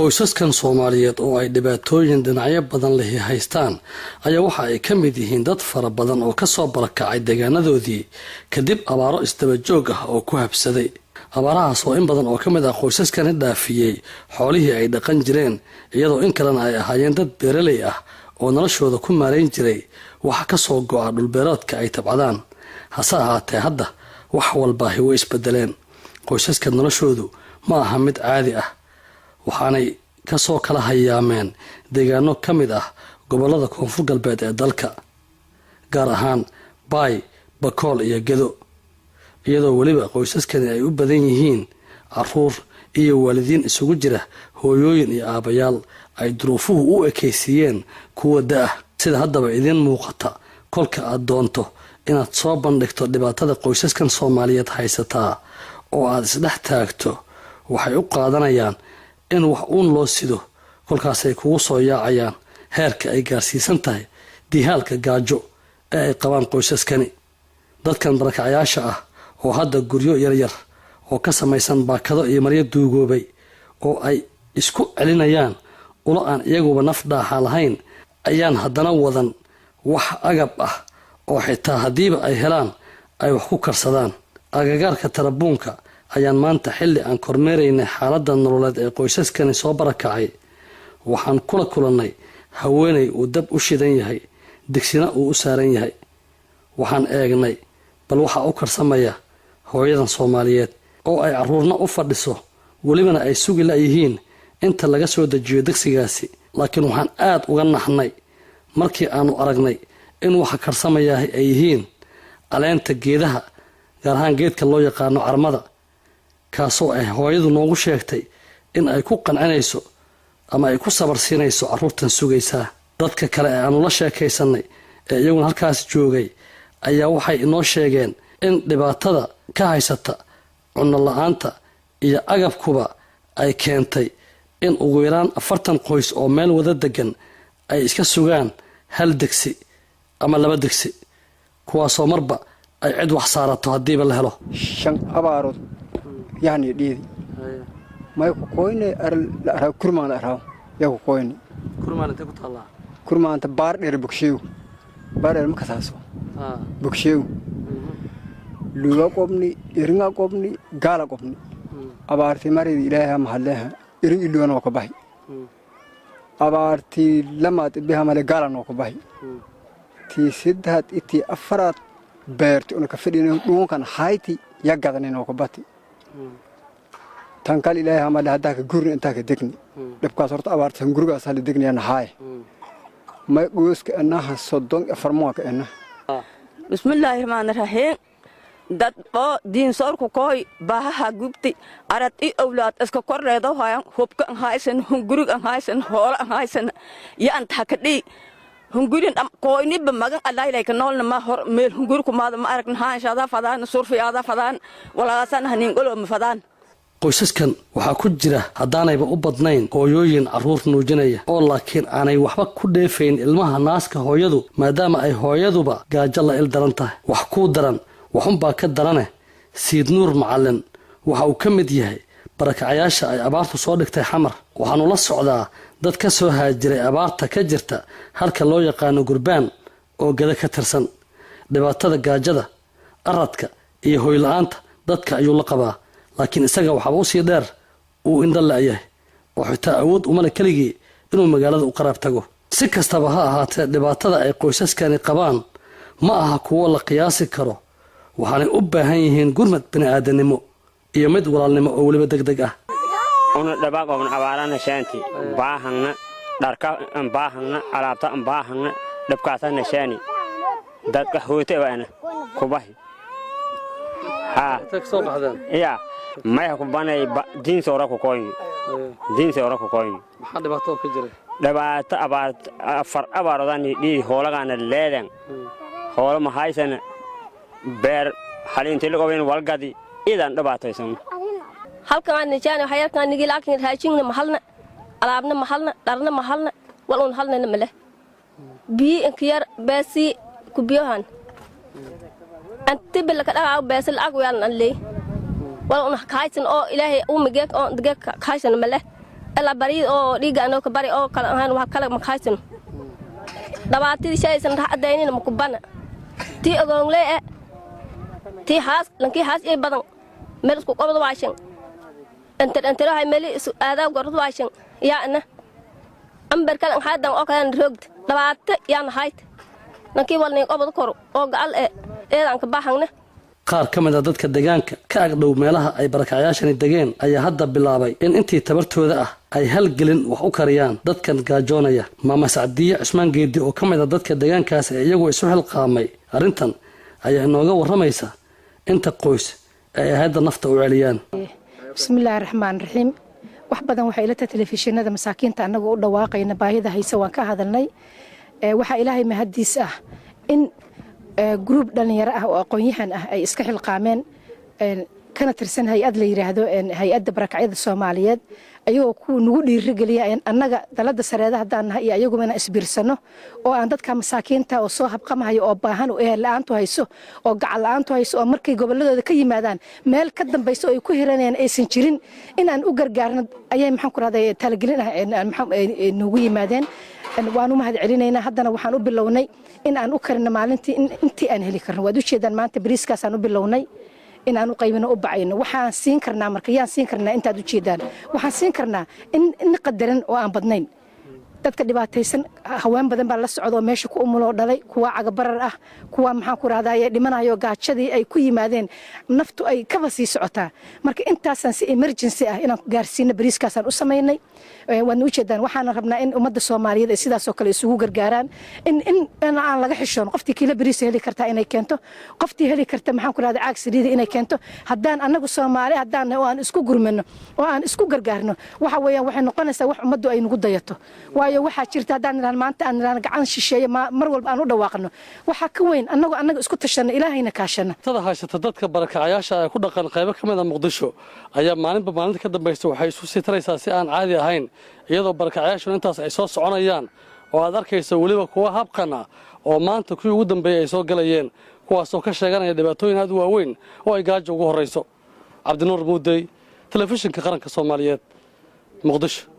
qoysaskan Soomaaliyeed oo ay dhibaatooyin dhinacyo badan leh haystaan ayaa waxa ay ka mid yihiin dad fara badan oo ka soo barakacay deegaanadoodii kadib abaaro isdaba joog ah oo ku habsaday. abaarahaas oo in badan oo ka mid ah qoysaskani dhaafiyay xoolihii ay dhaqan jireen iyadoo in kalena ay ahaayeen dad beeraley ah oo noloshooda ku maareyn jiray waxa ka soo go'a dhulbeereedka ay tabcadaan. hase ahaatee hadda wax walba way isbedeleen. qoysaska noloshoodu ma aha mid caadi ah, waxaanay ka soo kala hayaameen deegaano ka mid ah gobollada koonfur galbeed ee dalka, gaar ahaan Baay, Bakool iyo Gedo, iyadoo weliba qoysaskani ay u badan yihiin caruur iyo waalidiin isugu jira hooyooyin iyo aabayaal ay duruufuhu u ekaysiiyeen kuwa da' sida haddaba idin muuqata. kolka aad doonto inaad soo bandhigto dhibaatada qoysaskan Soomaaliyeed haysataa oo aad isdhex taagto, waxay u qaadanayaan in wax uun loo sido, kolkaas ay kugu soo yaacayaan heerka ay gaarsiisan tahay dihaalka gaajo ee ay qabaan qoysaskani. dadkan barakacayaasha ah oo hadda guryo yaryar oo ka samaysan baakado iyo maryo duugoobay oo ay isku celinayaan ula aan iyaguba naf dhaaxa lahayn ayaan haddana wadan wax agab ah oo xitaa haddiiba ay helaan ay wax ku karsadaan. agagaarka tarabuunka ayaan maanta xilli aan kormeeraynay xaaladda nololeed ee qoysaskani soo barakacay waxaan kula kulannay haweenay uu dab u shidan yahay, digsina uu u saaran yahay. waxaan eegnay bal waxaa u karsamaya hooyadan Soomaaliyeed oo ay caruurna u fadhiso, welibana ay sugi la'yihiin inta laga soo dejiyo digsigaasi. laakiin waxaan aad uga naxnay markii aanu aragnay in waxa karsamaya ay yihiin caleenta geedaha, gaar ahaan geedka loo yaqaano carmada, kaasoo ay hooyadu noogu sheegtay in ay ku qancinayso ama ay ku sabar siinayso caruurtan sugaysaa. dadka kale ee aanu la sheekaysanay ee iyaguna halkaas joogay ayaa waxay inoo sheegeen in dhibaatada ka haysata cunno la'aanta iyo agabkuba ay keentay in ugu yaraan 40 qoys oo meel wada degan ay iska sugaan hal digsi ama 2 digsi, kuwaasoo marba ay cid wax saarato haddiiba la helo. 5 abaarood يعني ديدي ما يكويني أرى كرمان أرى يكويني كرمان أنت كنت الله كرمان أنت بارد بكشيو بارد مكثاسو بكشيو لولا قبني إرنا قبني قال قبني أبارتي مريض إليها محلها إرن إلوان وكباهي أبارتي لما تبيها مالي قال وكباهي تي سدهت إتي أفراد بيرتي أنا كفدين ممكن حياتي يقعدني وكباتي تنقل إليها ما لهداك جورن أنتك دقني لبكا صرت أبارت هنجرجع سال دقني أنا هاي ما يقولش كأنها صدق أفرماك أنا بسم الله الرحمن الرحيم دات دين صاركو كوي بها جبتي أردت أولاد أسكو كورة هاي هوبك هايسن هنجرج هايسن هول هايسن يا أنت هكذي هنجرين كوي نب مجن الله يلاك نول ما هر ميل هنجركم ما أركن هاي شذا فدان صور في هذا فدان ولا سن هنقوله مفدان. qoysaskan waxaa ku jira haddaanayba u badnayn hooyooyin caruur nuujinaya oo laakiin aanay waxba ku dheefayn ilmaha naaska hooyadu, maadaama ay hooyaduba gaajo la il daran tahay. wax kuu daran waxunbaa ka darane Siid Nuur Macallin waxa uu ka mid yahay barakacayaasha ay abaartu soo dhigtay xamar. waxaanu la socdaa dad ka soo haajiray abaarta ka jirta halka loo yaqaano Gurbaan oo Gada ka tirsan. dhibaatada gaajada, aradka iyo hooy la'aanta dadka ayuu la qabaa, laakiin isaga waxaa u sii dheer uu indha la'yahay oo xitaa awood uma leh keligii inuu magaalada u qaraab tago. si kastaba ha ahaatee dhibaatada ay qoysaskani qabaan ma aha kuwo la qiyaasi karo, waxaanay u baahan yihiin gurmad bini'aadanimo iyo mid walaalnimo oo weliba degdeg ah. una dhabaaqoon abaarana shaanti baahana dharka baahana alaabta baahana dhabkaasana shaani dadka hooyte waana kubahi تكسب هذا. يا ما يكون بنا دين سورة كوين دين سورة كوين. حد بطل كجري. دبعت أبار ذاني دي هولا كان الليلين. هولا ما هاي سنة بير حالين تلقوا بين والقدي إذا دبعت يسون. هل كمان نجاني وحياة كان نجي لكن هايشين محلنا ألعابنا محلنا دارنا محلنا ولا محلنا نمله. بي انكيار باسي كبيوهان. أنت بلك أنا بس الأقوى اللي ولا أنا خايسن أو إلهي أمي جاك أو دقيق خايسن مله ila bari oo dhiiga anoo ka bari oo kala ahaan wax kala ma haysan dhabaatadii shaysan raacdaynina ma ku bana tii ogoonle tii haas lankii haas ay badan meel isku qabad waashan انت راهي ملي هذا قرط واشن يا أنا أمبر كلام هذا أو كلام رقد لبعت يا نهايت نكى والني قبض كرو أو قال إيه عنك بحنا qaar ka mid ah dadka deegaanka ka agdhow meelaha ay barakacayaashani degeen ayaa hadda bilaabay in intii tabartooda ah ay halgelin wax u kariyaan dadkan gaajoonaya maama Sacdiye Cusmaan Geedi oo ka mid ah dadka deegaankaas ee iyagu isu xilqaamay arrintan ayaa inooga waramaysa inta qoys ay hadda nafta u celiyaan بسم الله الرحمن الرحيم وحبدا waxay ila telefishinada masaakiinta anagu u dhawaaqayna baahida haysa waan ka hadalnay waxa ilaahay mahadiis ah in group dhalinyaro ah oo aqoon-yahan ah ay iska xilqaameen kana tirsan hay'ad la yiraahdo hay'adda barakacyada Soomaaliyeed ayagoo ku nagu dhiirigeliyay annaga dalada sareeda hadaan nahay iyo ayaguna isbiirsano oo aan dadka masaakiinta oo soo habqamahayo oo baahan u ehela'aantu hayso oo gacal la'aantu hayso oo markay goboladooda ka yimaadaan meel ka dambayso ay ku hiranayaan aysan jirin in aan u gargaarno ayay maxaan ku raadayay talagelin nagu yimaadeen waanu mahad celinaynaa haddana waxaan u bilownay in aan u karino maalintii intii aan heli karno waad u jeedaan maanta bariiskaas aan u bilownay in aan u qaybino u bacayno waxaan siin karnaa markayaan siin karnaa intaad u jeedaan waxaan siin karnaa in qadaran oo aan badnayn dadka dhibaataysan haween badan baa la socda oo meesha ku umuloo dhalay kuwa cagabarar ah kuwa maxaan ku raadayay dhimanayo gaajadii ay ku yimaadeen naftu ay kaba sii socotaa marka intaasaan si emergency ah inaan gaarsiino bariiskaasaan u sameynay waan u jeedaan waxaan rabnaa in ummadda Soomaaliyeed ay sidaas oo kale isugu gargaaraan in aan laga xishoon qoftii kila bariis heli kartaa inay keento qoftii heli karta maxaan ku raaday caag saliid inay keento haddaan anagu Soomaali haddaan oo aan isku gurmano oo aan isku gargaarno waxa weeyaan waxay noqonaysaa wax ummaddu ay nagu dayato waxa jirta hadaan maanta aan gacan shisheeye mar walba aan u dhawaaqno waxa ka weyn anagu isku tashano ilaahayna kaashana tada haysata dadka barakacayaasha ay ku dhaqan qaybo ka mid ah Muqdisho ayaa maalinba maalinta ka dambaysa waxay isu sii taraysaa si aan caadi ahayn iyadoo barakacayaashu intaas ay soo soconayaan oo aad arkayso waliba kuwa habqana oo maanta kuwii ugu dambeeyay ay soo galayeen kuwaas oo ka sheeganaya dhibaatooyin aad u waaweyn oo ay gaajo ugu horeyso Cabdinuur Muudey telefishinka qaranka Soomaaliyeed Muqdisho